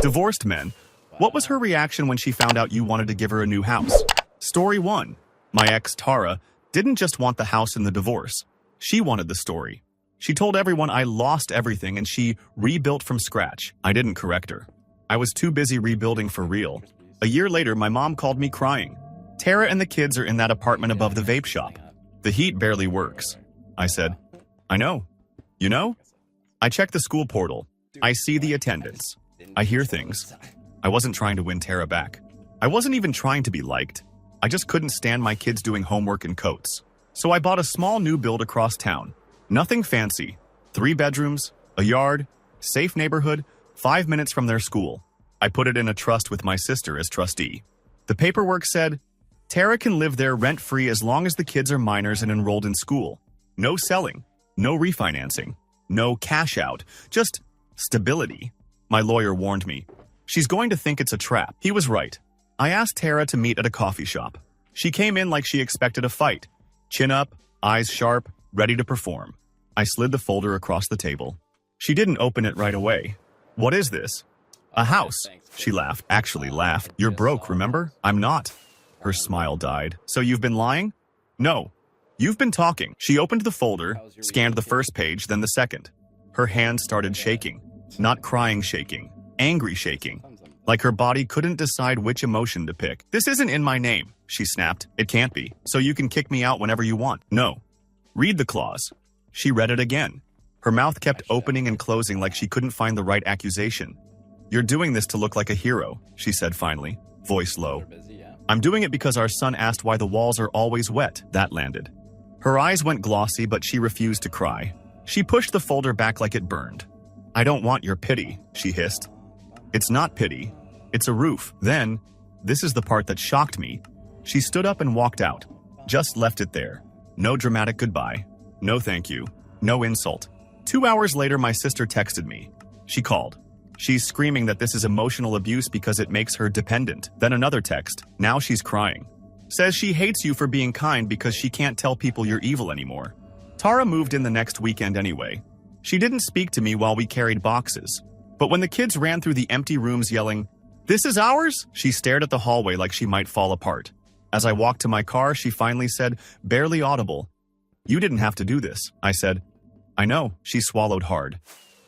Divorced men. What was her reaction when she found out you wanted to give her a new house? Story 1. My ex, Tara, didn't just want the house and the divorce. She wanted the story. She told everyone I lost everything and she rebuilt from scratch. I didn't correct her. I was too busy rebuilding for real. A year later, my mom called me crying. Tara and the kids are in that apartment above the vape shop. The heat barely works. I said, I know. You know? I check the school portal. I see the attendance. I hear things. I wasn't trying to win Tara back. I wasn't even trying to be liked. I just couldn't stand my kids doing homework in coats. So I bought a small new build across town. Nothing fancy. 3 bedrooms, a yard, safe neighborhood, 5 minutes from their school. I put it in a trust with my sister as trustee. The paperwork said, Tara can live there rent-free as long as the kids are minors and enrolled in school. No selling, no refinancing, no cash out, just stability. My lawyer warned me. She's going to think it's a trap. He was right. I asked Tara to meet at a coffee shop. She came in like she expected a fight. Chin up, eyes sharp, ready to perform. I slid the folder across the table. She didn't open it right away. What is this? A house. She laughed. Actually laughed. You're broke, remember? I'm not. Her smile died. So you've been lying? No. You've been talking. She opened the folder, scanned the first page, then the second. Her hands started shaking. Not crying shaking. Angry shaking. Like her body couldn't decide which emotion to pick. This isn't in my name, she snapped. It can't be. So you can kick me out whenever you want. No. Read the clause. She read it again. Her mouth kept opening and closing like she couldn't find the right accusation. You're doing this to look like a hero, she said finally, voice low. I'm doing it because our son asked why the walls are always wet. That landed. Her eyes went glossy, but she refused to cry. She pushed the folder back like it burned. I don't want your pity, she hissed. It's not pity. It's a roof. Then, this is the part that shocked me. She stood up and walked out. Just left it there. No dramatic goodbye. No thank you. No insult. 2 hours later, my sister texted me. She called. She's screaming that this is emotional abuse because it makes her dependent. Then another text. Now she's crying. Says she hates you for being kind because she can't tell people you're evil anymore. Tara moved in the next weekend anyway. She didn't speak to me while we carried boxes. But when the kids ran through the empty rooms yelling, "This is ours?" she stared at the hallway like she might fall apart. As I walked to my car, she finally said, barely audible, "You didn't have to do this." I said, "I know." She swallowed hard.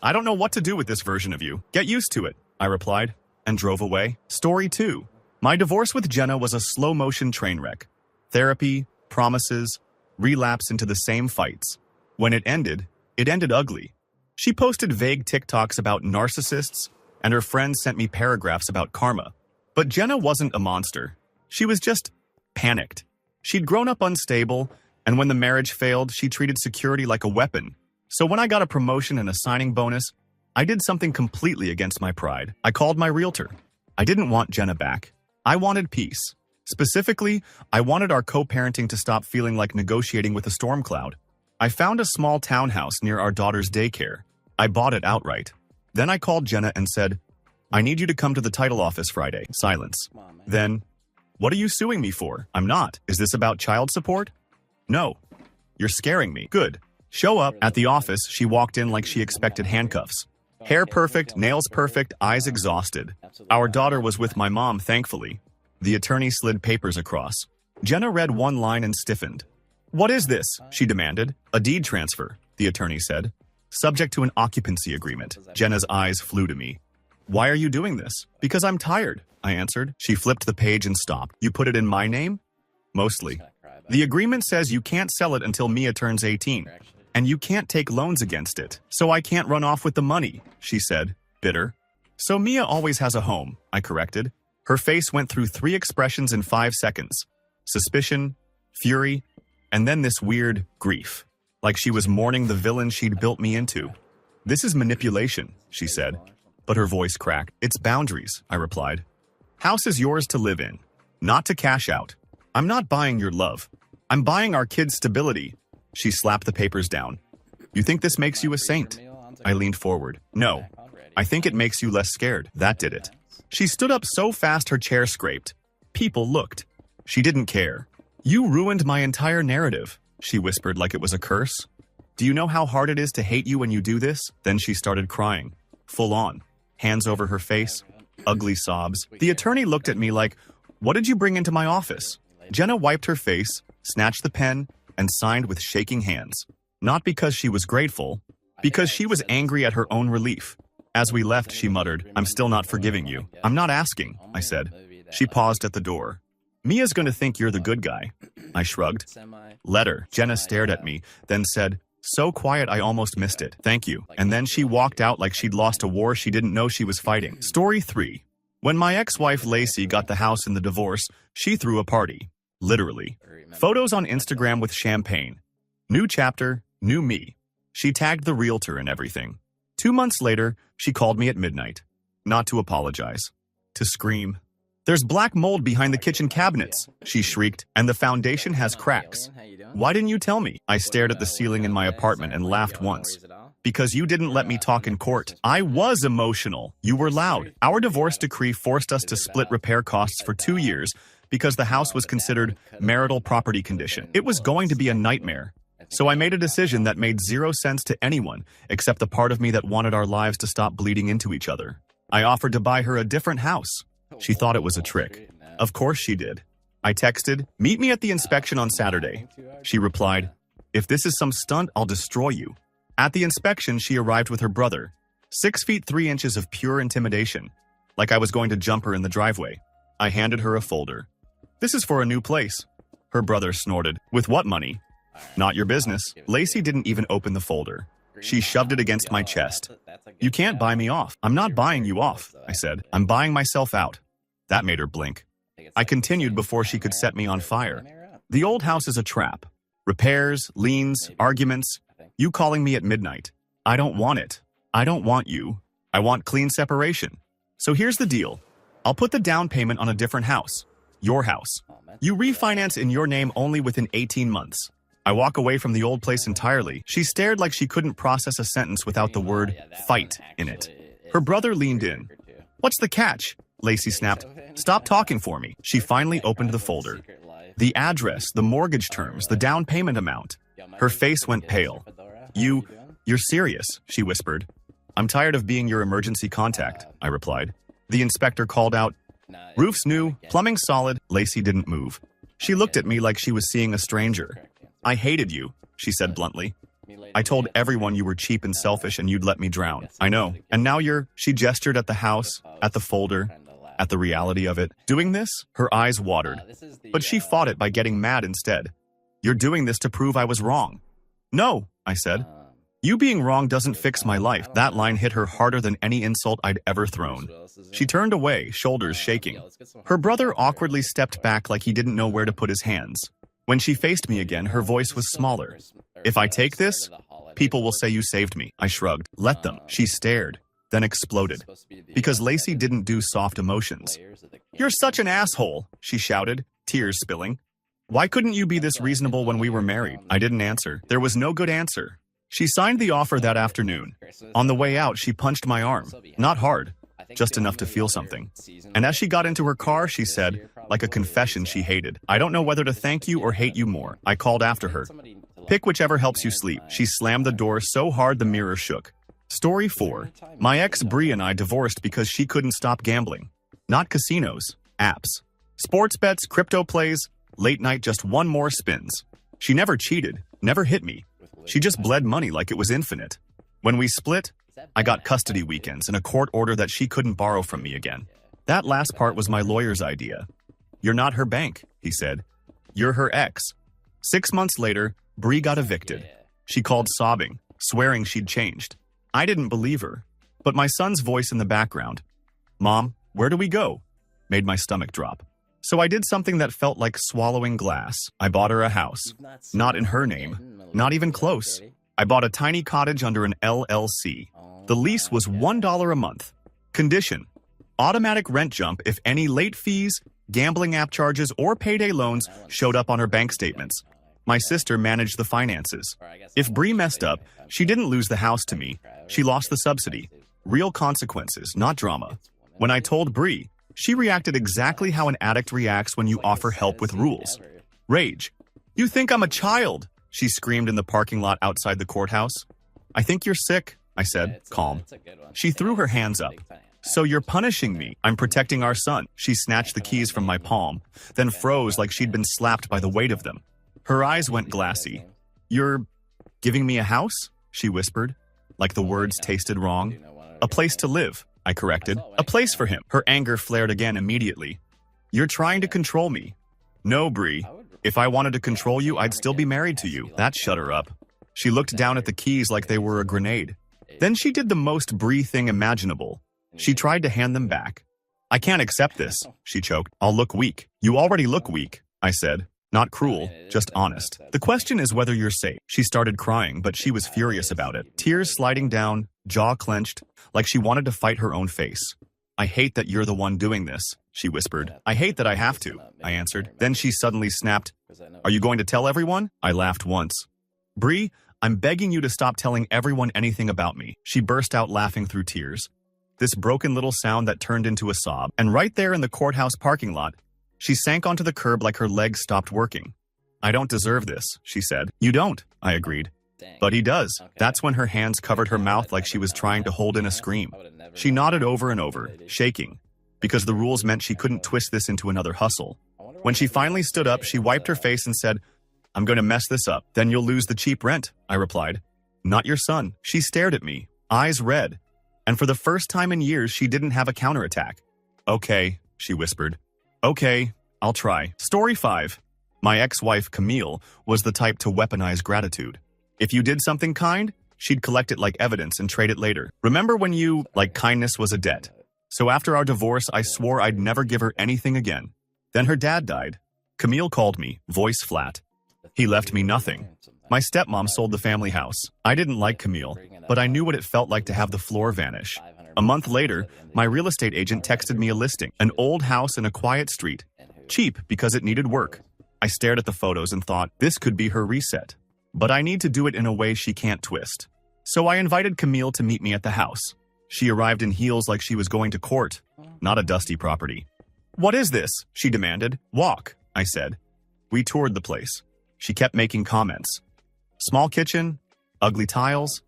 "I don't know what to do with this version of you. Get used to it," I replied, and drove away. Story 2. My divorce with Jenna was a slow-motion train wreck. Therapy, promises, relapse into the same fights. When it ended ugly. She posted vague TikToks about narcissists, and her friends sent me paragraphs about karma. But Jenna wasn't a monster. She was just panicked. She'd grown up unstable, and when the marriage failed, she treated security like a weapon. So when I got a promotion and a signing bonus, I did something completely against my pride. I called my realtor. I didn't want Jenna back. I wanted peace. Specifically, I wanted our co-parenting to stop feeling like negotiating with a storm cloud. I found a small townhouse near our daughter's daycare. I bought it outright. Then I called Jenna and said, "I need you to come to the title office Friday." Silence. Then, "What are you suing me for?" "I'm not. Is this about child support?" "No." "You're scaring me." "Good. Show up." At the office, she walked in like she expected handcuffs. Hair perfect, nails perfect, eyes exhausted. Our daughter was with my mom, thankfully. The attorney slid papers across. Jenna read one line and stiffened. "What is this?" she demanded. "A deed transfer," the attorney said. "Subject to an occupancy agreement." Jenna's eyes flew to me. "Why are you doing this?" "Because I'm tired," I answered. She flipped the page and stopped. "You put it in my name?" "Mostly." "The agreement says you can't sell it until Mia turns 18, and you can't take loans against it, so I can't run off with the money," she said, bitter. "So Mia always has a home," I corrected. Her face went through 3 expressions in 5 seconds. Suspicion, fury, and then this weird grief, like she was mourning the villain she'd built me into. "This is manipulation," she said, but her voice cracked. "It's boundaries," I replied. "House is yours to live in, not to cash out. I'm not buying your love. I'm buying our kids' stability." She slapped the papers down. "You think this makes you a saint?" I leaned forward. "No, I think it makes you less scared." That did it. She stood up so fast her chair scraped. People looked. She didn't care. "You ruined my entire narrative," she whispered like it was a curse. "Do you know how hard it is to hate you when you do this?" Then she started crying. Full on. Hands over her face. ugly sobs. The attorney looked at me like, "What did you bring into my office?" Jenna wiped her face, snatched the pen, and signed with shaking hands. Not because she was grateful, because she was angry at her own relief. As we left, she muttered, "I'm still not forgiving you." "I'm not asking," I said. She paused at the door. "Mia's going to think you're the good guy." I shrugged. "Letter." Jenna stared at me, then said, so quiet I almost missed it. "Thank you." And then she walked out like she'd lost a war she didn't know she was fighting. Story 3. When my ex-wife Lacey got the house in the divorce, she threw a party. Literally. Photos on Instagram with champagne. New chapter, new me. She tagged the realtor and everything. 2 months later, she called me at midnight. Not to apologize. To scream. "There's black mold behind the kitchen cabinets," she shrieked, "and the foundation has cracks. Why didn't you tell me?" I stared at the ceiling in my apartment and laughed once. "Because you didn't let me talk in court." I was emotional. You were loud. Our divorce decree forced us to split repair costs for 2 years because the house was considered marital property condition. It was going to be a nightmare. So I made a decision that made 0 sense to anyone except the part of me that wanted our lives to stop bleeding into each other. I offered to buy her a different house. She thought it was a trick. Of course she did. I texted, "Meet me at the inspection on Saturday." She replied, "If this is some stunt, I'll destroy you." At the inspection, she arrived with her brother. 6 feet 3 inches of pure intimidation. Like I was going to jump her in the driveway. I handed her a folder. "This is for a new place." Her brother snorted. "With what money?" "Not your business." Lacey didn't even open the folder. She shoved it against my chest. "You can't buy me off." "I'm not buying you off," I said. "I'm buying myself out." That made her blink. I continued before she could set me on fire. "The old house is a trap. Repairs, liens, arguments. You calling me at midnight. I don't want it. I don't want you. I want clean separation. So here's the deal. I'll put the down payment on a different house. Your house. You refinance in your name only within 18 months. I walk away from the old place entirely." She stared like she couldn't process a sentence without the word fight in it. Her brother leaned in. "What's the catch?" Lacey snapped. "Stop talking for me." She finally opened the folder. The address, the mortgage terms, the down payment amount. Her face went pale. You're serious," she whispered. "I'm tired of being your emergency contact," I replied. The inspector called out, "Roof's new, plumbing solid." Lacey didn't move. She looked at me like she was seeing a stranger. "I hated you," she said bluntly. "I told everyone you were cheap and selfish and you'd let me drown. I know. And now She gestured at the house, at the folder, at the reality of it. "Doing this?" Her eyes watered. But she fought it by getting mad instead. "You're doing this to prove I was wrong." "No," I said. "You being wrong doesn't fix my life." That line hit her harder than any insult I'd ever thrown. She turned away, shoulders shaking. Her brother awkwardly stepped back like he didn't know where to put his hands. When she faced me again, her voice was smaller. "If I take this, people will say you saved me." I shrugged. "Let them." She stared, then exploded. Because Lacey didn't do soft emotions. "You're such an asshole," she shouted, tears spilling. "Why couldn't you be this reasonable when we were married?" I didn't answer. There was no good answer. She signed the offer that afternoon. On the way out, she punched my arm. Not hard, just enough to feel something. And as she got into her car, she said, like a confession she hated, "I don't know whether to thank you or hate you more." I called after her. "Pick whichever helps you sleep." She slammed the door so hard the mirror shook. Story 4. My ex Bree and I divorced because she couldn't stop gambling. Not casinos, apps. Sports bets, crypto plays, late night just one more spins. She never cheated, never hit me. She just bled money like it was infinite. When we split, I got custody weekends and a court order that she couldn't borrow from me again. That last part was my lawyer's idea. "You're not her bank," he said. "You're her ex." 6 months later, Bree got evicted. She called sobbing, swearing she'd changed. I didn't believe her, but my son's voice in the background, "Mom, where do we go?" made my stomach drop. So I did something that felt like swallowing glass. I bought her a house. Not in her name, not even close. I bought a tiny cottage under an LLC. The lease was $1 a month. Condition: automatic rent jump if any late fees, gambling app charges, or payday loans showed up on her bank statements. My sister managed the finances. If Bree messed up, she didn't lose the house to me. She lost the subsidy. Real consequences, not drama. When I told Bree, she reacted exactly how an addict reacts when you offer help with rules. Rage. "You think I'm a child?" she screamed in the parking lot outside the courthouse. "I think you're sick," I said, calm. She threw her hands up. So you're punishing me. I'm protecting our son. She snatched the keys from my palm, then froze like she'd been slapped by the weight of them. Her eyes went glassy. You're giving me a house? She whispered, like the words tasted wrong. A place to live, I corrected. A place for him. Her anger flared again immediately. You're trying to control me. No, Bree. If I wanted to control you, I'd still be married to you. That shut her up. She looked down at the keys like they were a grenade. Then she did the most Bree thing imaginable. She tried to hand them back. I can't accept this, she choked. I'll look weak. You already look weak, I said. Not cruel, just honest. The question is whether you're safe. She started crying, but she was furious about it. Tears sliding down, jaw clenched, like she wanted to fight her own face. I hate that you're the one doing this, she whispered. I hate that I have to, I answered. Then she suddenly snapped. Are you going to tell everyone? I laughed once. Bree, I'm begging you to stop telling everyone anything about me. She burst out laughing through tears. This broken little sound that turned into a sob. And right there in the courthouse parking lot, she sank onto the curb like her legs stopped working. I don't deserve this, she said. You don't, I agreed. But he does. That's when her hands covered her mouth like she was trying to hold in a scream. She nodded over and over, shaking, because the rules meant she couldn't twist this into another hustle. When she finally stood up, she wiped her face and said, I'm going to mess this up. Then you'll lose the cheap rent, I replied. Not your son. She stared at me, eyes red. And for the first time in years, she didn't have a counterattack. Okay, she whispered. Okay, I'll try. Story 5. My ex-wife, Camille, was the type to weaponize gratitude. If you did something kind, she'd collect it like evidence and trade it later. Remember when you, like kindness was a debt? So after our divorce, I swore I'd never give her anything again. Then her dad died. Camille called me, voice flat. He left me nothing. My stepmom sold the family house. I didn't like Camille, but I knew what it felt like to have the floor vanish. A month later, my real estate agent texted me a listing, an old house in a quiet street. Cheap because it needed work. I stared at the photos and thought, this could be her reset. But I need to do it in a way she can't twist. So I invited Camille to meet me at the house. She arrived in heels like she was going to court, not a dusty property. What is this? She demanded. Walk, I said. We toured the place. She kept making comments. Small kitchen, ugly tiles.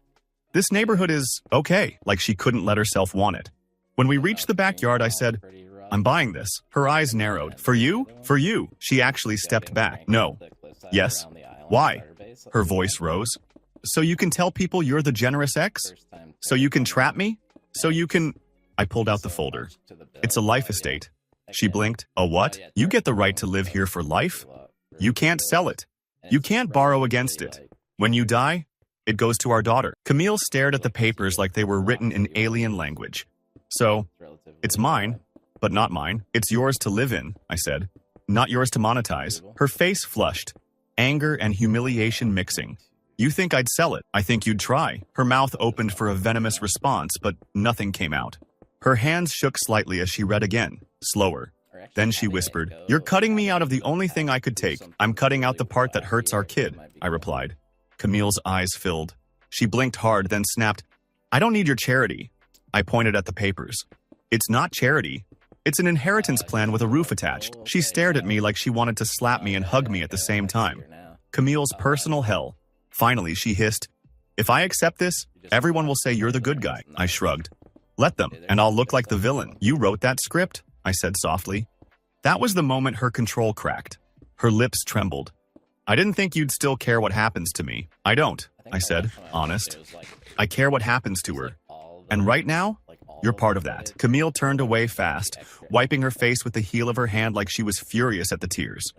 This neighborhood is okay, like she couldn't let herself want it. When we reached the backyard, I said, I'm buying this. Her eyes narrowed. For you? For you. She actually stepped back. No. Yes. Why? Her voice rose. So you can tell people you're the generous ex? So you can trap me? So you can... I pulled out the folder. It's a life estate. She blinked. A what? You get the right to live here for life? You can't sell it. You can't borrow against it. When you die, it goes to our daughter. Camille stared at the papers like they were written in alien language. So, it's mine, but not mine. It's yours to live in, I said. Not yours to monetize. Her face flushed, anger and humiliation mixing. You think I'd sell it? I think you'd try. Her mouth opened for a venomous response, but nothing came out. Her hands shook slightly as she read again, slower. Then she whispered, You're cutting me out of the only thing I could take. I'm cutting out the part that hurts our kid, I replied. Camille's eyes filled. She blinked hard, then snapped, I don't need your charity. I pointed at the papers. It's not charity. It's an inheritance plan with a roof attached. She stared at me like she wanted to slap me and hug me at the same time. Camille's personal hell. Finally, she hissed, If I accept this, everyone will say you're the good guy. I shrugged. Let them, and I'll look like the villain. You wrote that script? I said softly. That was the moment her control cracked. Her lips trembled. I didn't think you'd still care what happens to me. I don't, I said, honest. I care what happens to her. And right now, you're part of that. Camille turned away fast, wiping her face with the heel of her hand like she was furious at the tears.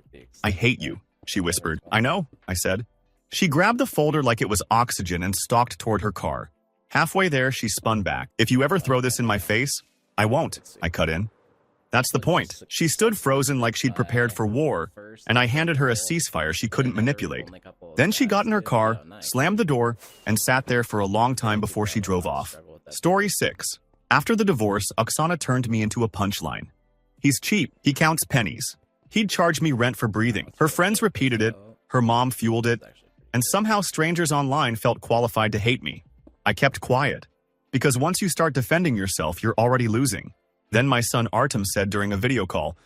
I hate you, she whispered. I know, I said. She grabbed the folder like it was oxygen and stalked toward her car. Halfway there, she spun back. If you ever throw this in my face, I won't, I cut in. That's the point. She stood frozen like she'd prepared for war, and I handed her a ceasefire she couldn't manipulate. Then she got in her car, slammed the door, and sat there for a long time before she drove off. Story 6. After the divorce, Oksana turned me into a punchline. He's cheap. He counts pennies. He'd charge me rent for breathing. Her friends repeated it. Her mom fueled it. And somehow strangers online felt qualified to hate me. I kept quiet. Because once you start defending yourself, you're already losing. Then my son Artem said during a video call,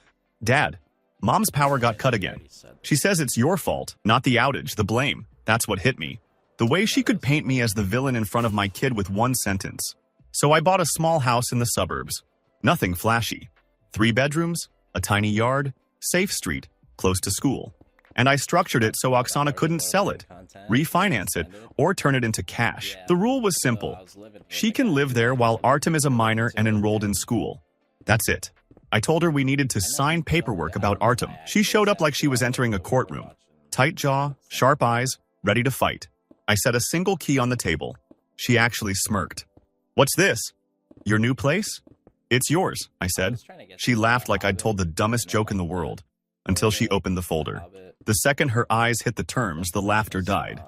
Dad, Mom's power got cut again. She says it's your fault, not the outage, the blame. That's what hit me. The way she could paint me as the villain in front of my kid with one sentence. So I bought a small house in the suburbs. Nothing flashy. 3 bedrooms, a tiny yard, safe street, close to school. And I structured it so Oksana couldn't sell it, refinance it, or turn it into cash. The rule was simple. She can live there while Artem is a minor and enrolled in school. That's it. I told her we needed to sign paperwork about Artem. She showed up like she was entering a courtroom. Tight jaw, sharp eyes, ready to fight. I set a single key on the table. She actually smirked. "What's this? Your new place?" "It's yours," I said. She laughed like I'd told the dumbest joke in the world, until she opened the folder. The second her eyes hit the terms, the laughter died.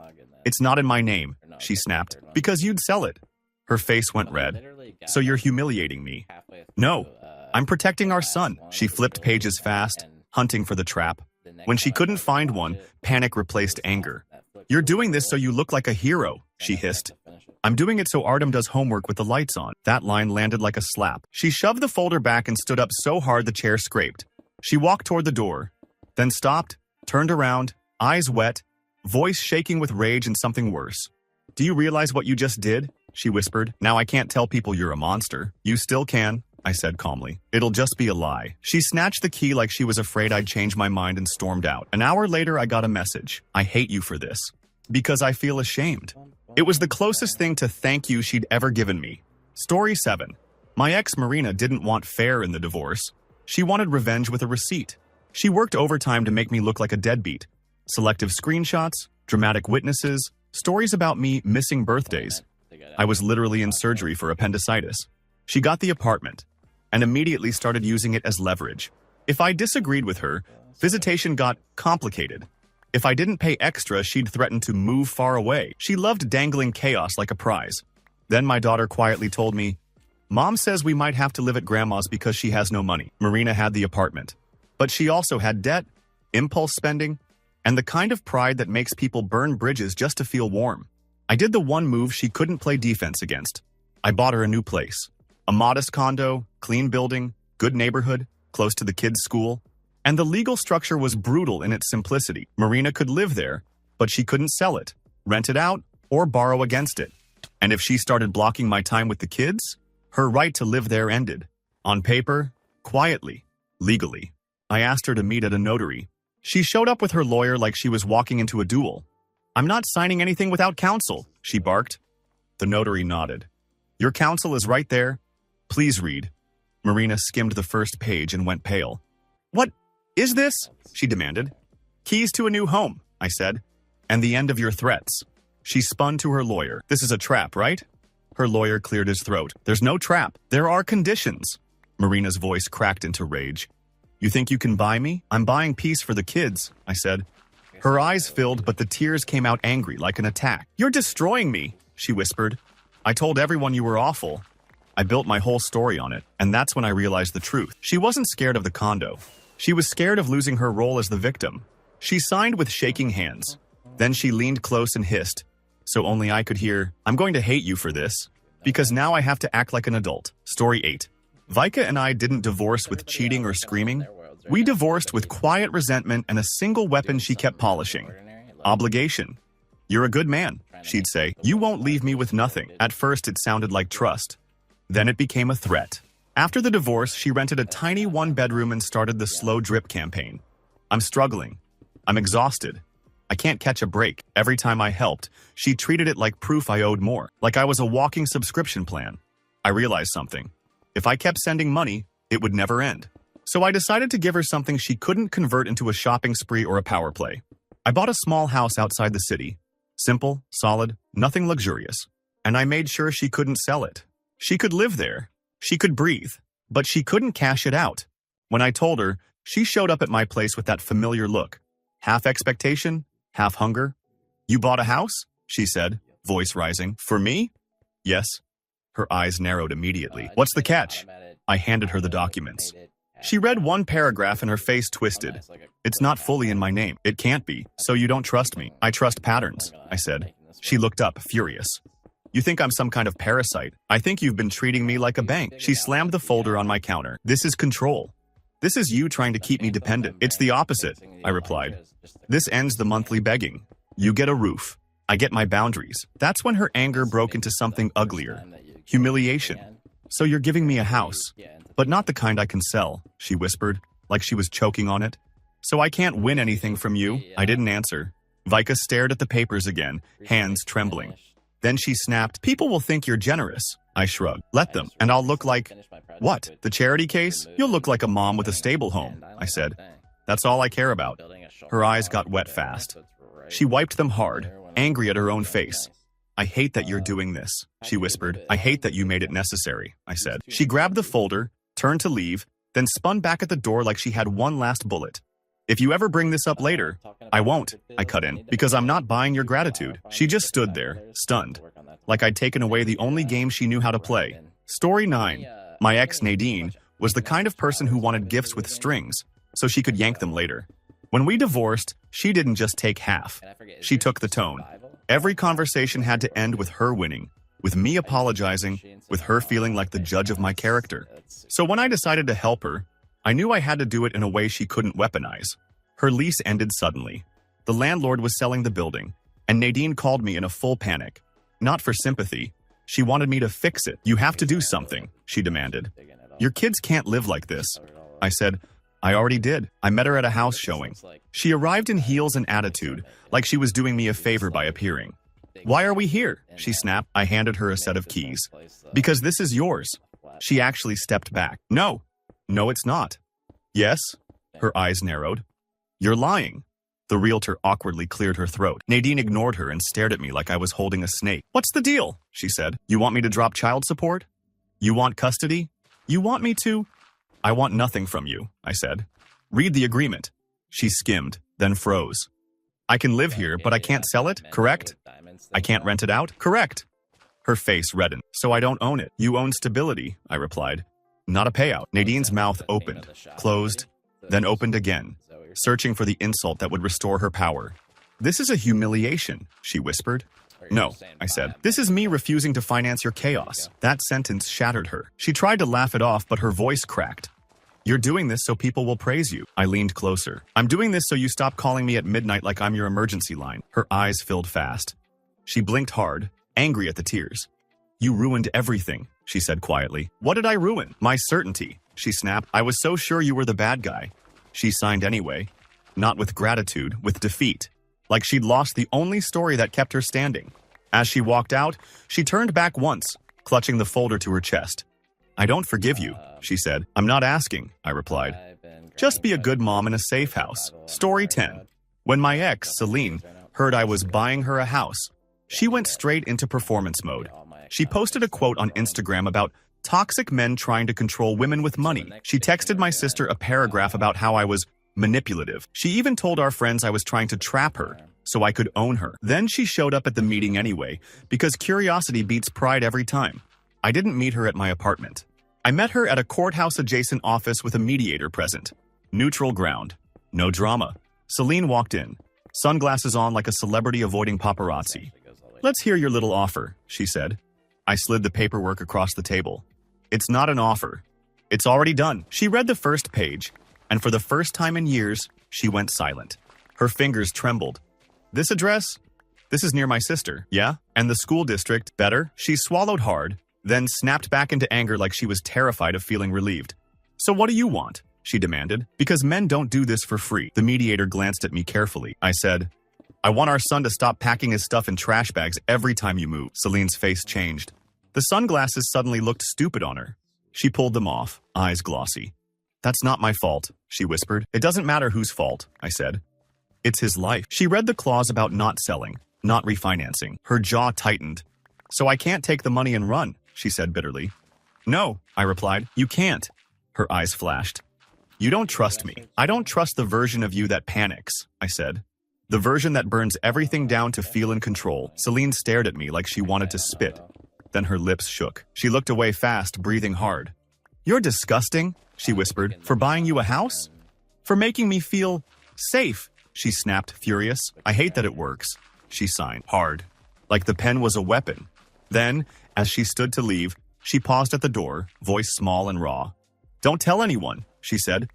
"It's not in my name," she snapped, "because you'd sell it." Her face went red. "So you're humiliating me?" "No, I'm protecting our son." She flipped pages fast, hunting for the trap. When she couldn't find one, panic replaced anger. "You're doing this so you look like a hero," she hissed. "I'm doing it so Artem does homework with the lights on." That line landed like a slap. She shoved the folder back and stood up so hard the chair scraped. She walked toward the door, then stopped, turned around, eyes wet, voice shaking with rage and something worse. "Do you realize what you just did?" she whispered. "Now I can't tell people you're a monster." "You still can," I said calmly. "It'll just be a lie." She snatched the key like she was afraid I'd change my mind and stormed out. An hour later, I got a message. "I hate you for this. Because I feel ashamed." It was the closest thing to thank you she'd ever given me. Story 7. My ex Marina didn't want fair in the divorce. She wanted revenge with a receipt. She worked overtime to make me look like a deadbeat. Selective screenshots, dramatic witnesses, stories about me missing birthdays. I was literally in surgery for appendicitis. She got the apartment and immediately started using it as leverage. If I disagreed with her, visitation got complicated. If I didn't pay extra, she'd threaten to move far away. She loved dangling chaos like a prize. Then my daughter quietly told me, "Mom says we might have to live at Grandma's because she has no money." Marina had the apartment. But she also had debt, impulse spending, and the kind of pride that makes people burn bridges just to feel warm. I did the one move she couldn't play defense against. I bought her a new place. A modest condo, clean building, good neighborhood, close to the kids' school. And the legal structure was brutal in its simplicity. Marina could live there, but she couldn't sell it, rent it out, or borrow against it. And if she started blocking my time with the kids, her right to live there ended. On paper, quietly, legally. I asked her to meet at a notary. She showed up with her lawyer like she was walking into a duel. "I'm not signing anything without counsel," she barked. The notary nodded. "Your counsel is right there. Please read." Marina skimmed the first page and went pale. "What is this?" she demanded. "Keys to a new home," I said. "And the end of your threats." She spun to her lawyer. "This is a trap, right?" Her lawyer cleared his throat. "There's no trap. There are conditions." Marina's voice cracked into rage. "You think you can buy me? I'm buying peace for the kids," I said. Her eyes filled, but the tears came out angry, like an attack. "You're destroying me," she whispered. "I told everyone you were awful. I built my whole story on it, and that's when I realized the truth." She wasn't scared of the condo. She was scared of losing her role as the victim. She signed with shaking hands. Then she leaned close and hissed, so only I could hear, "I'm going to hate you for this, because now I have to act like an adult." Story 8. Vika and I didn't divorce with cheating or screaming. We divorced with quiet resentment and a single weapon she kept polishing. Obligation. "You're a good man," she'd say. "You won't leave me with nothing." At first it sounded like trust. Then it became a threat. After the divorce, she rented a tiny one-bedroom and started the slow drip campaign. "I'm struggling. I'm exhausted. I can't catch a break." Every time I helped, she treated it like proof I owed more, like I was a walking subscription plan. I realized something. If I kept sending money, it would never end. So I decided to give her something she couldn't convert into a shopping spree or a power play. I bought a small house outside the city. Simple, solid, nothing luxurious. And I made sure she couldn't sell it. She could live there. She could breathe. But she couldn't cash it out. When I told her, she showed up at my place with that familiar look. Half expectation, half hunger. "You bought a house?" she said, voice rising. "For me?" "Yes." Her eyes narrowed immediately. "What's the catch?" I handed her the documents. She read one paragraph and her face twisted. "It's not fully in my name. It can't be. So you don't trust me." "I trust patterns," I said. She looked up, furious. "You think I'm some kind of parasite? I think you've been treating me like a bank." She slammed the folder on my counter. "This is control. This is you trying to keep me dependent." "It's the opposite," I replied. "This ends the monthly begging. You get a roof. I get my boundaries." That's when her anger broke into something uglier. Humiliation. So you're giving me a house, but not the kind I can sell, she whispered, like she was choking on it. So I can't win anything from you? I didn't answer. Vika stared at the papers again, hands trembling. Then she snapped, people will think you're generous. I shrugged. Let them, and I'll look like… What? The charity case? You'll look like a mom with a stable home, I said. That's all I care about. Her eyes got wet fast. She wiped them hard, angry at her own face. I hate that you're doing this, she whispered. I hate that you made it necessary, I said. She grabbed the folder, turned to leave, then spun back at the door like she had one last bullet. If you ever bring this up later, I won't, I cut in, because I'm not buying your gratitude. She just stood there, stunned, like I'd taken away the only game she knew how to play. Story 9. My ex, Nadine, was the kind of person who wanted gifts with strings, so she could yank them later. When we divorced, she didn't just take half. She took the tone. Every conversation had to end with her winning, with me apologizing, with her feeling like the judge of my character. So when I decided to help her, I knew I had to do it in a way she couldn't weaponize. Her lease ended suddenly. The landlord was selling the building, and Nadine called me in a full panic. Not for sympathy. She wanted me to fix it. You have to do something, she demanded. Your kids can't live like this. I said, I already did. I met her at a house showing. She arrived in heels and attitude, like she was doing me a favor by appearing. Why are we here? She snapped. I handed her a set of keys. Because this is yours. She actually stepped back. No, it's not. Yes? Her eyes narrowed. You're lying. The realtor awkwardly cleared her throat. Nadine ignored her and stared at me like I was holding a snake. What's the deal? She said. You want me to drop child support? You want custody? You want me to? I want nothing from you, I said. Read the agreement. She skimmed, then froze. I can live here, but I can't sell it, correct? I can't rent it out, correct? Her face reddened. So I don't own it. You own stability, I replied. Not a payout. Nadine's mouth opened, closed, then opened again, searching for the insult that would restore her power. This is a humiliation, she whispered. No, I said. This is me refusing to finance your chaos. That sentence shattered her. She tried to laugh it off, but her voice cracked. You're doing this so people will praise you. I leaned closer. I'm doing this so you stop calling me at midnight like I'm your emergency line. Her eyes filled fast. She blinked hard, angry at the tears. You ruined everything, she said quietly. What did I ruin? My certainty, she snapped. I was so sure you were the bad guy. She signed anyway. Not with gratitude, with defeat. Like she'd lost the only story that kept her standing. As she walked out, she turned back once, clutching the folder to her chest. I don't forgive you, she said. I'm not asking, I replied. Just be a good mom in a safe house. Story 10. When my ex, Celine, heard I was buying her a house, she went straight into performance mode. She posted a quote on Instagram about toxic men trying to control women with money. She texted my sister a paragraph about how I was manipulative. She even told our friends I was trying to trap her so I could own her. Then she showed up at the meeting anyway, because curiosity beats pride every time. I didn't meet her at my apartment. I met her at a courthouse-adjacent office with a mediator present. Neutral ground. No drama. Celine walked in, sunglasses on like a celebrity avoiding paparazzi. Let's hear your little offer, she said. I slid the paperwork across the table. It's not an offer. It's already done. She read the first page, and for the first time in years, she went silent. Her fingers trembled. This address? This is near my sister, yeah? And the school district, better? She swallowed hard, then snapped back into anger like she was terrified of feeling relieved. So what do you want? She demanded. Because men don't do this for free. The mediator glanced at me carefully. I said, I want our son to stop packing his stuff in trash bags every time you move. Celine's face changed. The sunglasses suddenly looked stupid on her. She pulled them off, eyes glossy. That's not my fault, she whispered. It doesn't matter whose fault, I said. It's his life. She read the clause about not selling, not refinancing. Her jaw tightened. So I can't take the money and run, she said bitterly. No, I replied. You can't. Her eyes flashed. You don't trust me. I don't trust the version of you that panics, I said. The version that burns everything down to feel in control. Celine stared at me like she wanted to spit. Then her lips shook. She looked away fast, breathing hard. You're disgusting, she whispered. For buying you a house? For making me feel safe, she snapped, furious. I hate that it works. She signed, hard, like the pen was a weapon. Then, as she stood to leave, she paused at the door, voice small and raw. Don't tell anyone, she said.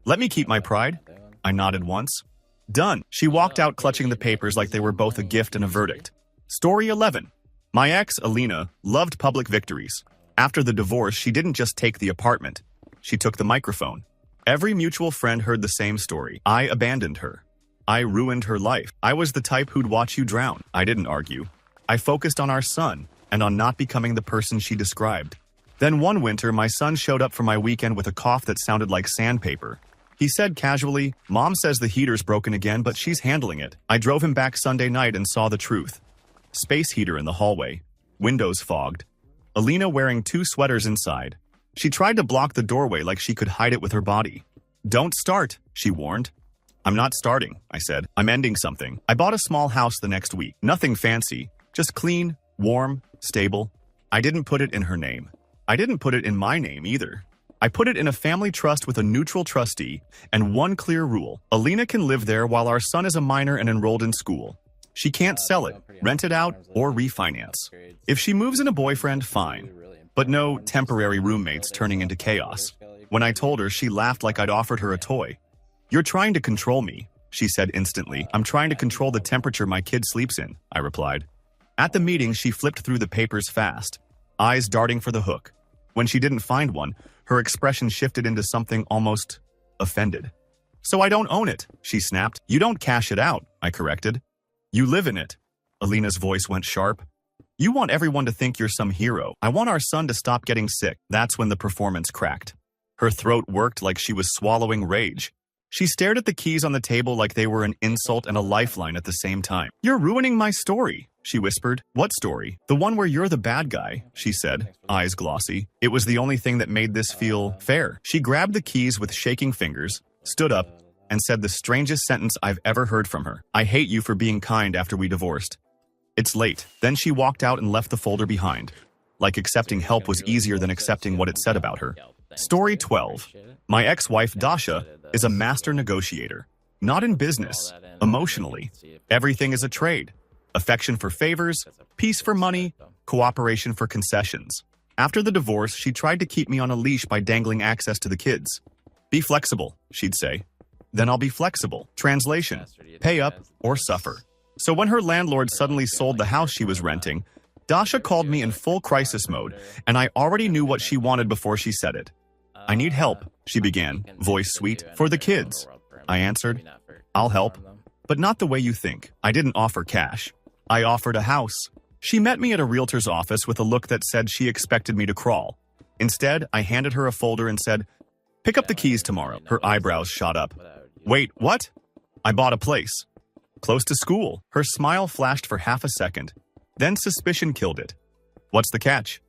Let me keep my pride. I nodded once. Done. She walked out clutching the papers like they were both a gift and a verdict. Story 11. My ex, Alina, loved public victories. After the divorce, she didn't just take the apartment. She took the microphone. Every mutual friend heard the same story. I abandoned her. I ruined her life. I was the type who'd watch you drown. I didn't argue. I focused on our son and on not becoming the person she described. Then one winter, my son showed up for my weekend with a cough that sounded like sandpaper. He said casually, "Mom says the heater's broken again, but she's handling it." I drove him back Sunday night and saw the truth. Space heater in the hallway. Windows fogged. Alina wearing 2 sweaters inside. She tried to block the doorway like she could hide it with her body. "Don't start," she warned. "I'm not starting," I said. "I'm ending something." I bought a small house the next week. Nothing fancy, just clean, warm, stable. I didn't put it in her name. I didn't put it in my name either. I put it in a family trust with a neutral trustee and one clear rule. Alina can live there while our son is a minor and enrolled in school. She can't sell it, rent it out, or refinance. If she moves in a boyfriend, fine. But no temporary roommates turning into chaos. When I told her, she laughed like I'd offered her a toy. "You're trying to control me," she said instantly. "I'm trying to control the temperature my kid sleeps in," I replied. At the meeting, she flipped through the papers fast, eyes darting for the hook. When she didn't find one, her expression shifted into something almost offended. "So I don't own it," she snapped. "You don't cash it out," I corrected. "You live in it." Alina's voice went sharp. "You want everyone to think you're some hero. I want our son to stop getting sick." That's when the performance cracked. Her throat worked like she was swallowing rage. She stared at the keys on the table like they were an insult and a lifeline at the same time. "You're ruining my story," she whispered. "What story?" "The one where you're the bad guy," she said, eyes glossy. It was the only thing that made this feel fair. She grabbed the keys with shaking fingers, stood up, and said the strangest sentence I've ever heard from her. "I hate you for being kind after we divorced." "It's late." Then she walked out and left the folder behind. Like accepting help was easier than accepting what it said about her. Story 12. My ex-wife, Dasha, is a master negotiator. Not in business, emotionally. Everything is a trade. Affection for favors, peace for money, cooperation for concessions. After the divorce, she tried to keep me on a leash by dangling access to the kids. "Be flexible," she'd say. "Then I'll be flexible." Translation: pay up or suffer. So when her landlord suddenly sold the house she was renting, Dasha called me in full crisis mode, and I already knew what she wanted before she said it. "I need help," she began, voice sweet. "For the kids," I answered. "I'll help, but not the way you think." I didn't offer cash. I offered a house. She met me at a realtor's office with a look that said she expected me to crawl. Instead, I handed her a folder and said, "Pick up the keys tomorrow." Her eyebrows shot up. "Wait, what?" "I bought a place. Close to school." Her smile flashed for half a second. Then suspicion killed it. "What's the catch?"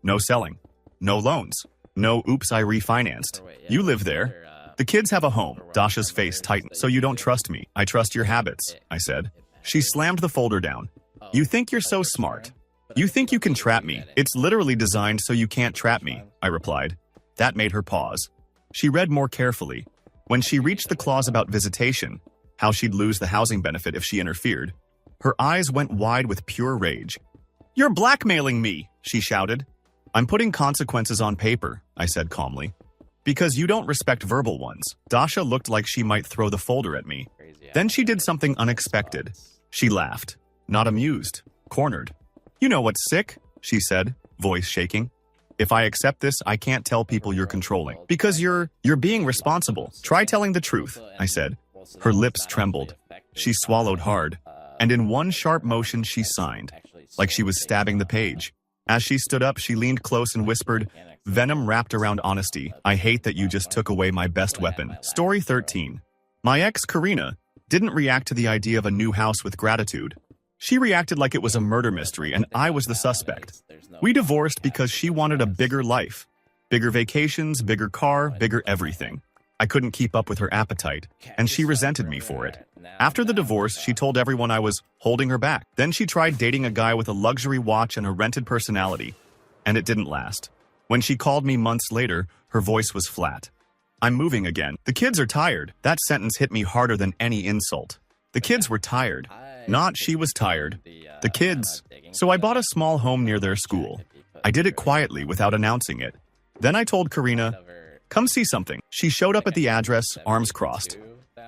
"No selling. No loans. No oops, I refinanced." "You live there. The kids have a home." Dasha's face tightened. "So you don't trust me?" "I trust your habits," I said. She slammed the folder down. "You think you're so smart. You think you can trap me. It's literally designed so you can't trap me," I replied. That made her pause. She read more carefully. When she reached the clause about visitation, how she'd lose the housing benefit if she interfered, her eyes went wide with pure rage. "You're blackmailing me," she shouted. "I'm putting consequences on paper," I said calmly. "Because you don't respect verbal ones." Dasha looked like she might throw the folder at me. Then she did something unexpected. She laughed. Not amused. Cornered. "You know what's sick?" she said, voice shaking. "If I accept this, I can't tell people you're controlling. Because you're being responsible. Try telling the truth," I said. Her lips trembled. She swallowed hard. And in one sharp motion, she signed, like she was stabbing the page. As she stood up, she leaned close and whispered, "Venom wrapped around honesty. I hate that you just took away my best weapon." Story 13. My ex, Karina, didn't react to the idea of a new house with gratitude. She reacted like it was a murder mystery and I was the suspect. We divorced because she wanted a bigger life. Bigger vacations, bigger car, bigger everything. I couldn't keep up with her appetite, and she resented me for it. After the divorce, she told everyone I was holding her back. Then she tried dating a guy with a luxury watch and a rented personality, and it didn't last. When she called me months later, her voice was flat. "I'm moving again. The kids are tired." That sentence hit me harder than any insult. The kids were tired. Not she was tired. The kids. So I bought a small home near their school. I did it quietly without announcing it. Then I told Karina, "Come see something." She showed up at the address, arms crossed.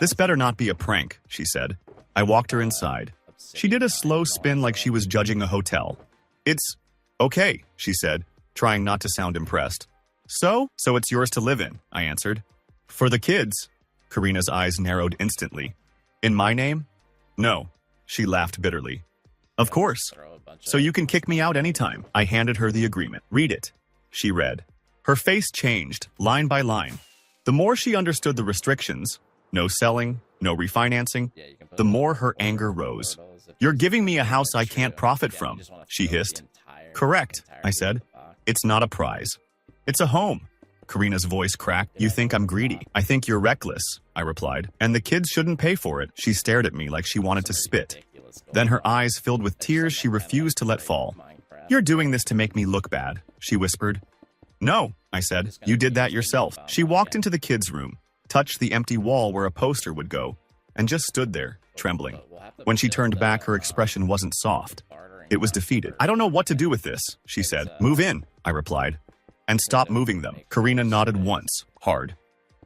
"This better not be a prank," she said. I walked her inside. She did a slow spin like she was judging a hotel. It's okay, she said, trying not to sound impressed. So it's yours to live in, I answered. For the kids? Karina's eyes narrowed instantly. In my name? No, she laughed bitterly. Of course. So you can kick me out anytime. I handed her the agreement. Read it. She read. Her face changed, line by line. The more she understood the restrictions, no selling, no refinancing, the more her anger rose. You're giving me a house I can't profit from, she hissed. Correct, I said. It's not a prize. It's a home. Karina's voice cracked. You think I'm greedy. I think you're reckless, I replied. And the kids shouldn't pay for it. She stared at me like she wanted to spit. Then her eyes filled with tears she refused to let fall. You're doing this to make me look bad, she whispered. No, I said. You did that yourself. She walked into the kids' room, touched the empty wall where a poster would go, and just stood there, trembling. When she turned back, her expression wasn't soft. It was defeated. I don't know what to do with this, she said. Move in, I replied. And stop moving them. Karina nodded once, hard.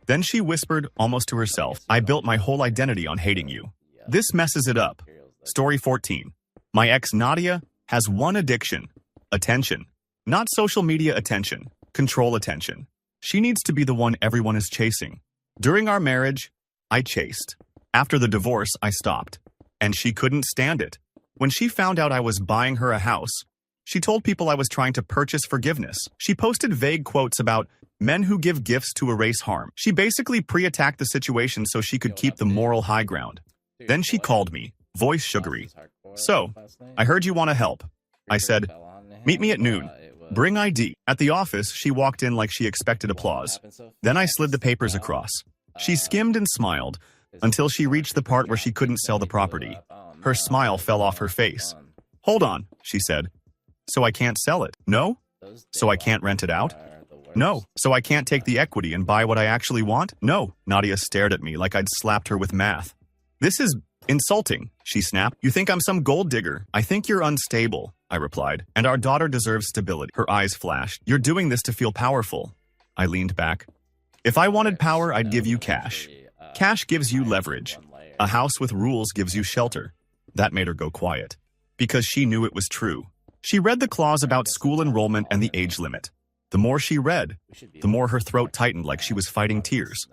Then she whispered, almost to herself, I built my whole identity on hating you. This messes it up. Story 14. My ex Nadia has one addiction. Attention. Not social media attention. Control attention. She needs to be the one everyone is chasing. During our marriage, I chased. After the divorce, I stopped. And she couldn't stand it. When she found out I was buying her a house, she told people I was trying to purchase forgiveness. She posted vague quotes about men who give gifts to erase harm. She basically pre-attacked the situation so she could keep the moral high ground. Then she called me, voice sugary. So, I heard you want to help. I said, meet me at noon. Bring ID. At the office, she walked in like she expected applause. Then I slid the papers across. She skimmed and smiled until she reached the part where she couldn't sell the property. Her smile fell off her face. Hold on, she said. So I can't sell it? No? So I can't rent it out? No. So I can't take the equity and buy what I actually want? No. Nadia stared at me like I'd slapped her with math. This is insulting, she snapped. You think I'm some gold digger? I think you're unstable, I replied. And our daughter deserves stability. Her eyes flashed. You're doing this to feel powerful. I leaned back. If I wanted power, I'd give you cash. Cash gives you leverage. A house with rules gives you shelter. That made her go quiet. Because she knew it was true. She read the clause about school enrollment and the age limit. The more she read, the more her throat tightened like she was fighting tears.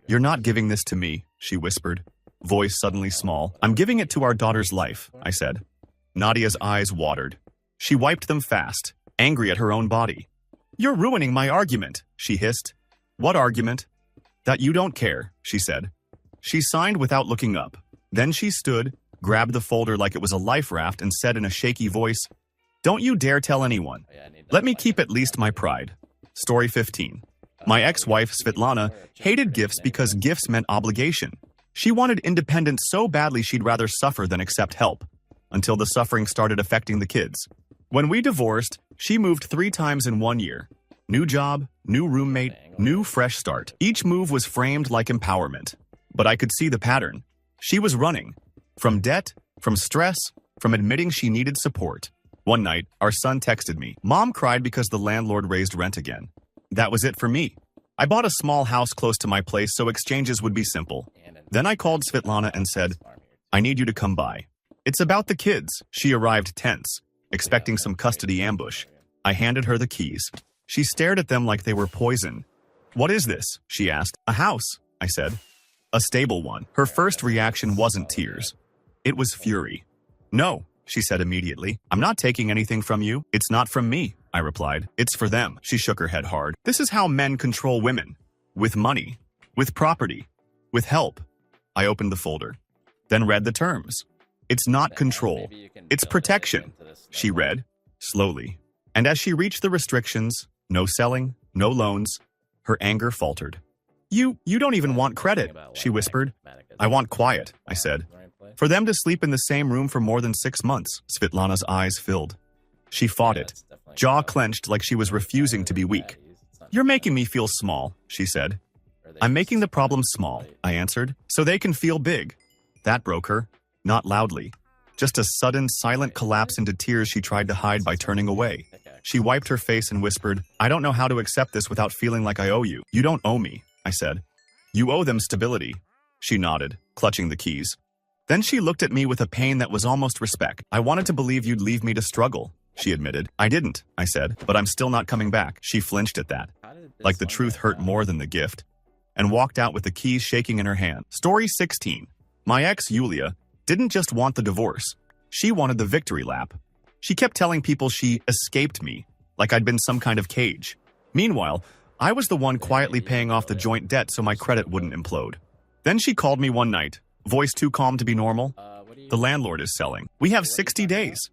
You're not giving this to me, she whispered, voice suddenly small. I'm giving it to our daughter's life, I said. Nadia's eyes watered. She wiped them fast, angry at her own body. You're ruining my argument, she hissed. What argument? That you don't care, she said. She signed without looking up. Then she stood, grabbed the folder like it was a life raft and said in a shaky voice, Don't you dare tell anyone. Let me keep at least my pride. Story 15. My ex-wife, Svetlana, hated gifts because gifts meant obligation. She wanted independence so badly she'd rather suffer than accept help, until the suffering started affecting the kids. When we divorced, she moved 3 times in 1 year. New job, new roommate, new fresh start. Each move was framed like empowerment. But I could see the pattern. She was running. From debt, from stress, from admitting she needed support. One night, our son texted me. Mom cried because the landlord raised rent again. That was it for me. I bought a small house close to my place so exchanges would be simple. Then I called Svetlana and said, I need you to come by. It's about the kids. She arrived tense, expecting some custody ambush. I handed her the keys. She stared at them like they were poison. What is this? She asked. A house, I said. A stable one. Her first reaction wasn't tears. It was fury. No, she said immediately. I'm not taking anything from you. It's not from me, I replied. It's for them. She shook her head hard. This is how men control women. With money. With property. With help. I opened the folder. Then read the terms. It's not control. It's protection. She read, slowly. And as she reached the restrictions, no selling, no loans, her anger faltered. You don't even want credit, she whispered. I want quiet, I said. For them to sleep in the same room for more than 6 months. Svetlana's eyes filled. She fought it, jaw clenched like she was refusing to be weak. You're making me feel small, she said. I'm making the problem small, I answered, so they can feel big. That broke her, not loudly. Just a sudden, silent collapse into tears she tried to hide by turning away. She wiped her face and whispered, I don't know how to accept this without feeling like I owe you. You don't owe me, I said. You owe them stability. She nodded, clutching the keys. Then she looked at me with a pain that was almost respect. I wanted to believe you'd leave me to struggle. she admitted. I didn't, I said, but I'm still not coming back. She flinched at that, like the truth hurt more than the gift, and walked out with the keys shaking in her hand. Story 16. My ex, Yulia, didn't just want the divorce. She wanted the victory lap. She kept telling people she escaped me, like I'd been some kind of cage. Meanwhile, I was the one quietly paying off the joint debt so my credit wouldn't implode. Then she called me one night, voice too calm to be normal. The landlord is selling. We have 60 days.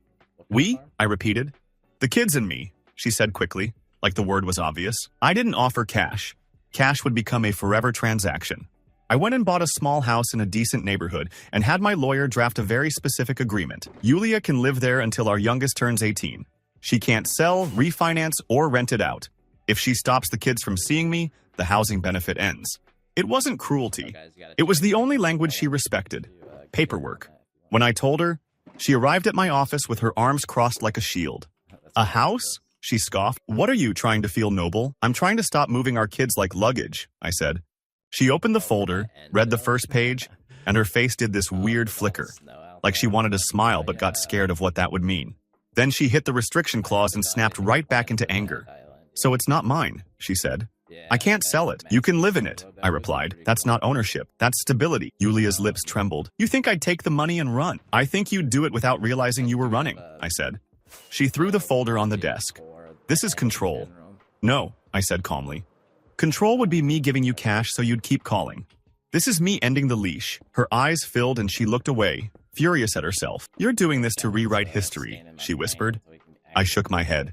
We? I repeated. The kids and me, she said quickly, like the word was obvious. I didn't offer cash. Cash would become a forever transaction. I went and bought a small house in a decent neighborhood and had my lawyer draft a very specific agreement. Yulia can live there until our youngest turns 18. She can't sell, refinance, or rent it out. If she stops the kids from seeing me, the housing benefit ends. It wasn't cruelty. It was the only language she respected. Paperwork. When I told her, she arrived at my office with her arms crossed like a shield. A house? She scoffed. What are you, trying to feel noble? I'm trying to stop moving our kids like luggage, I said. She opened the folder, read the first page, and her face did this weird flicker, like she wanted to smile but got scared of what that would mean. Then she hit the restriction clause and snapped right back into anger. So it's not mine, she said. I can't sell it. You can live in it, I replied. That's not ownership. That's stability. Yulia's lips trembled. You think I'd take the money and run? I think you'd do it without realizing you were running, I said. She threw the folder on the desk. This is control. No, I said calmly. Control would be me giving you cash so you'd keep calling. This is me ending the leash. Her eyes filled and she looked away, furious at herself. You're doing this to rewrite history, she whispered. I shook my head.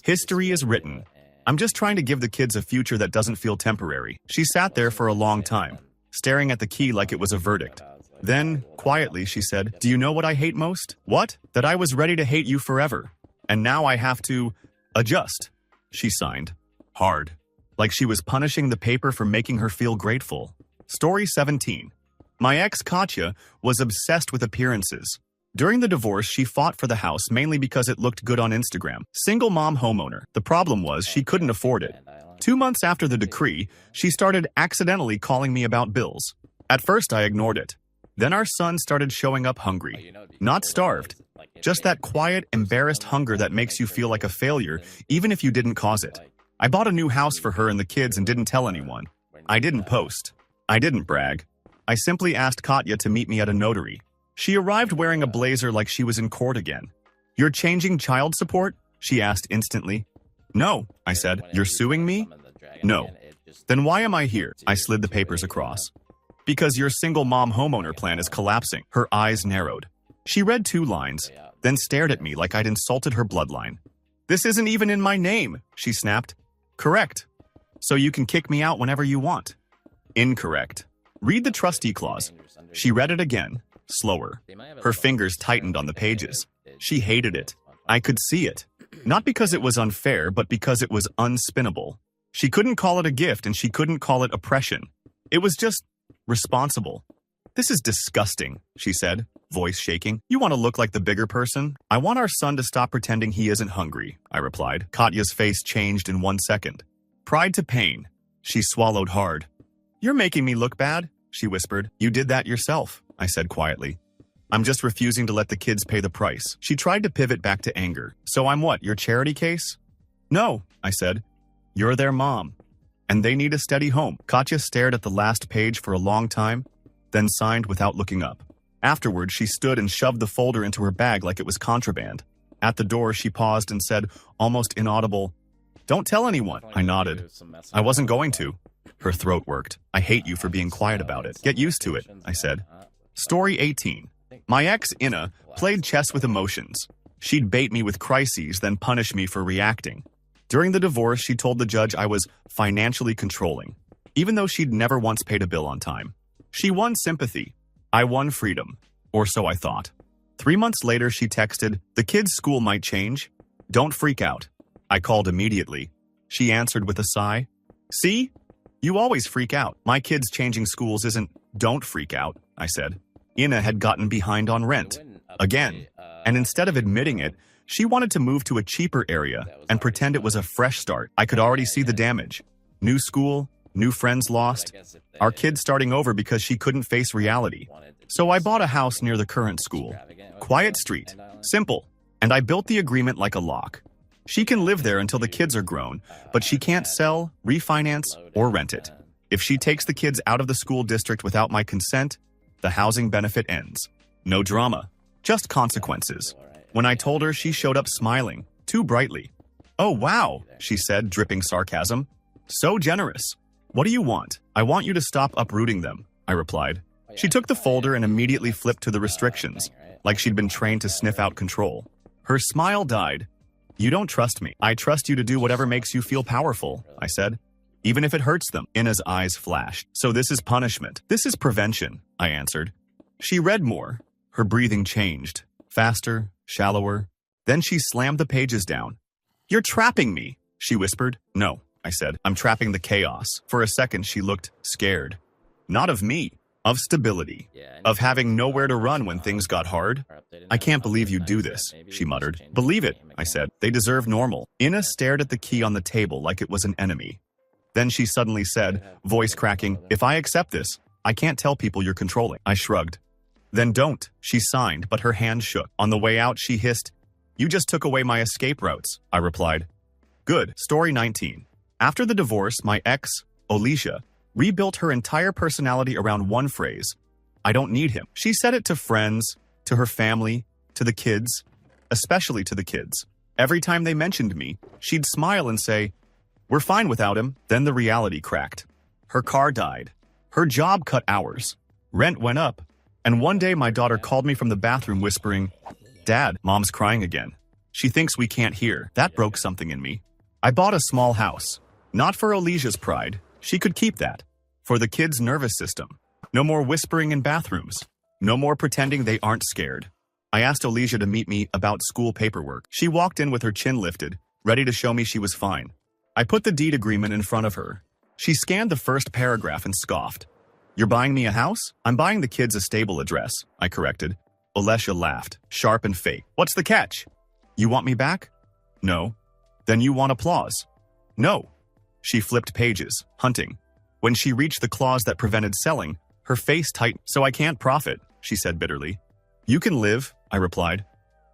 History is written. I'm just trying to give the kids a future that doesn't feel temporary. She sat there for a long time, staring at the key like it was a verdict. Then, quietly, she said, Do you know what I hate most? What? That I was ready to hate you forever. And now I have to adjust. She signed. Hard. Like she was punishing the paper for making her feel grateful. Story 17. My ex, Katya, was obsessed with appearances. During the divorce, she fought for the house mainly because it looked good on Instagram. Single mom homeowner. The problem was she couldn't afford it. 2 months after the decree, she started accidentally calling me about bills. At first, I ignored it. Then our son started showing up hungry. Not starved. Just that quiet, embarrassed hunger that makes you feel like a failure, even if you didn't cause it. I bought a new house for her and the kids and didn't tell anyone. I didn't post. I didn't brag. I simply asked Katya to meet me at a notary. She arrived wearing a blazer like she was in court again. You're changing child support? She asked instantly. No, I said. You're suing me? No. Then why am I here? I slid the papers across. Because your single mom homeowner plan is collapsing. Her eyes narrowed. She read 2 lines, then stared at me like I'd insulted her bloodline. This isn't even in my name, she snapped. Correct. So you can kick me out whenever you want. Incorrect. Read the trustee clause. She read it again. Slower. Her fingers tightened on the pages. She hated it. I could see it. Not because it was unfair, but because it was unspinnable. She couldn't call it a gift and she couldn't call it oppression. It was just responsible. This is disgusting, she said, voice shaking. You want to look like the bigger person? I want our son to stop pretending he isn't hungry, I replied. Katya's face changed in 1 second. Pride to pain. She swallowed hard. You're making me look bad, she whispered. You did that yourself, I said quietly. I'm just refusing to let the kids pay the price. She tried to pivot back to anger. So I'm what, your charity case? No, I said. You're their mom. And they need a steady home. Katya stared at the last page for a long time, then signed without looking up. Afterward, she stood and shoved the folder into her bag like it was contraband. At the door, she paused and said, almost inaudible, Don't tell anyone. I nodded. I wasn't going to. Her throat worked. I hate you for being quiet about it. Get used to it, I said. Story 18. My ex, Inna, played chess with emotions. She'd bait me with crises, then punish me for reacting. During the divorce, she told the judge I was financially controlling, even though she'd never once paid a bill on time. She won sympathy. I won freedom. Or so I thought. 3 months later, she texted, The kids' school might change. Don't freak out. I called immediately. She answered with a sigh. See? You always freak out. My kids changing schools isn't don't freak out, I said. Inna had gotten behind on rent. Again. And instead of admitting it, she wanted to move to a cheaper area and pretend it was a fresh start. I could already see the damage. New school, new friends lost, our kids starting over because she couldn't face reality. So I bought a house near the current school. Quiet street. Simple. And I built the agreement like a lock. She can live there until the kids are grown, but she can't sell, refinance, or rent it. If she takes the kids out of the school district without my consent, the housing benefit ends. No drama, just consequences. When I told her, she showed up smiling, too brightly. "Oh, wow," she said, dripping sarcasm. "So generous. What do you want?" "I want you to stop uprooting them," I replied. She took the folder and immediately flipped to the restrictions, like she'd been trained to sniff out control. Her smile died. "You don't trust me. I trust you to do whatever makes you feel powerful," I said. "Even if it hurts them." Ina's eyes flashed. "So this is punishment. This is prevention," I answered. She read more. Her breathing changed. Faster, shallower. Then she slammed the pages down. "You're trapping me," she whispered. "No," I said. "I'm trapping the chaos." For a second, she looked scared. Not of me. Of stability. Of having nowhere to run when things got hard. "I can't believe you do this," she muttered. "Believe it," I said. "They deserve normal." Ina stared at the key on the table like it was an enemy. Then she suddenly said, voice cracking, "If I accept this, I can't tell people you're controlling." I shrugged. "Then don't," she signed, but her hand shook. On the way out, she hissed, "You just took away my escape routes," I replied. Good. Story 19. After the divorce, my ex, Alicia, rebuilt her entire personality around one phrase: "I don't need him." She said it to friends, to her family, to the kids, especially to the kids. Every time they mentioned me, she'd smile and say, "We're fine without him." Then the reality cracked. Her car died. Her job cut hours. Rent went up. And one day my daughter called me from the bathroom whispering, "Dad, Mom's crying again. She thinks we can't hear." That broke something in me. I bought a small house. Not for Alicia's pride. She could keep that. For the kids' nervous system. No more whispering in bathrooms. No more pretending they aren't scared. I asked Alicia to meet me about school paperwork. She walked in with her chin lifted, ready to show me she was fine. I put the deed agreement in front of her. She scanned the first paragraph and scoffed. "You're buying me a house?" "I'm buying the kids a stable address," I corrected. Alicia laughed, sharp and fake. "What's the catch? You want me back?" "No." "Then you want applause?" "No." She flipped pages, hunting. When she reached the clause that prevented selling, her face tightened. "So I can't profit," she said bitterly. "You can live," I replied.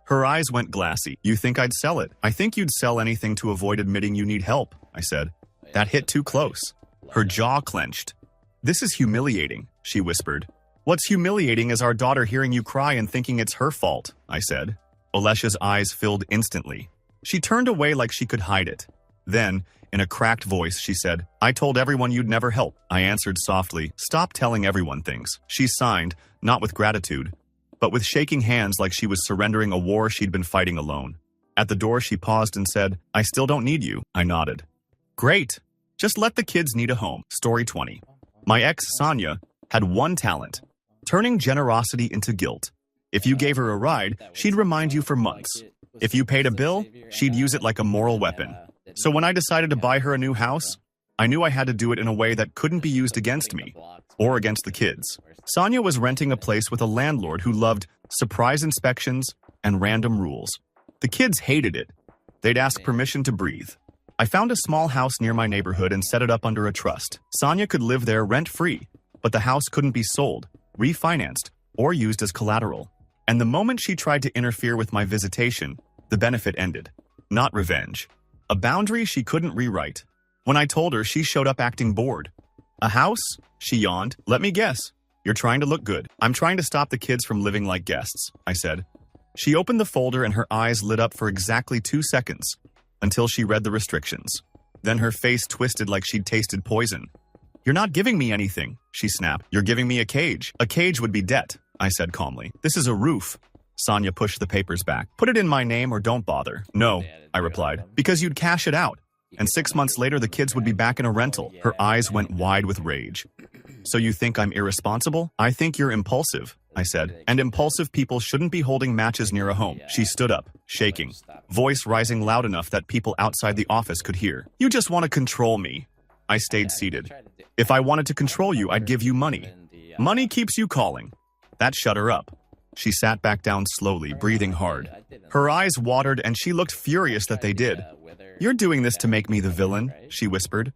Her eyes went glassy. "You think I'd sell it?" "I think you'd sell anything to avoid admitting you need help," I said. That hit too close. Her jaw clenched. "This is humiliating," she whispered. "What's humiliating is our daughter hearing you cry and thinking it's her fault," I said. Alicia's eyes filled instantly. She turned away like she could hide it. Then, in a cracked voice, she said, "I told everyone you'd never help." I answered softly, "Stop telling everyone things." She signed, not with gratitude, but with shaking hands like she was surrendering a war she'd been fighting alone. At the door, she paused and said, "I still don't need you." I nodded. "Great. Just let the kids need a home." Story 20. My ex, Sonia, had one talent: turning generosity into guilt. If you gave her a ride, she'd remind you for months. If you paid a bill, she'd use it like a moral weapon. So when I decided to buy her a new house, I knew I had to do it in a way that couldn't be used against me or against the kids. Sonia was renting a place with a landlord who loved surprise inspections and random rules. The kids hated it. They'd ask permission to breathe. I found a small house near my neighborhood and set it up under a trust. Sonia could live there rent-free, but the house couldn't be sold, refinanced, or used as collateral. And the moment she tried to interfere with my visitation, the benefit ended. Not revenge. A boundary she couldn't rewrite. When I told her, she showed up acting bored. "A house?" She yawned. "Let me guess. You're trying to look good." "I'm trying to stop the kids from living like guests," I said. She opened the folder and her eyes lit up for exactly 2 seconds, until she read the restrictions. Then her face twisted like she'd tasted poison. "You're not giving me anything," she snapped. "You're giving me a cage." "A cage would be debt," I said calmly. "This is a roof." Sonia pushed the papers back. "Put it in my name or don't bother." "No," I replied, "because you'd cash it out. And 6 months later, the kids would be back in a rental." Her eyes went wide with rage. "So you think I'm irresponsible?" "I think you're impulsive," I said. "And impulsive people shouldn't be holding matches near a home." She stood up, shaking, voice rising loud enough that people outside the office could hear. "You just want to control me." I stayed seated. "If I wanted to control you, I'd give you money. Money keeps you calling." That shut her up. She sat back down slowly, breathing hard. Her eyes watered and she looked furious that they did. "You're doing this to make me the villain," she whispered.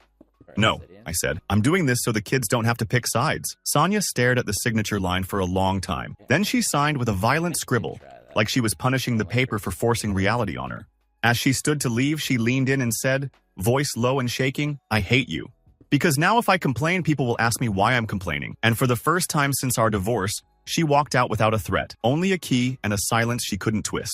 "No," I said. "I'm doing this so the kids don't have to pick sides." Sonia stared at the signature line for a long time. Then she signed with a violent scribble. like she was punishing the paper for forcing reality on her. As she stood to leave, she leaned in and said, voice low and shaking, I hate you. Because now if I complain, people will ask me why I'm complaining. And for the first time since our divorce, she walked out without a threat, only a key and a silence she couldn't twist.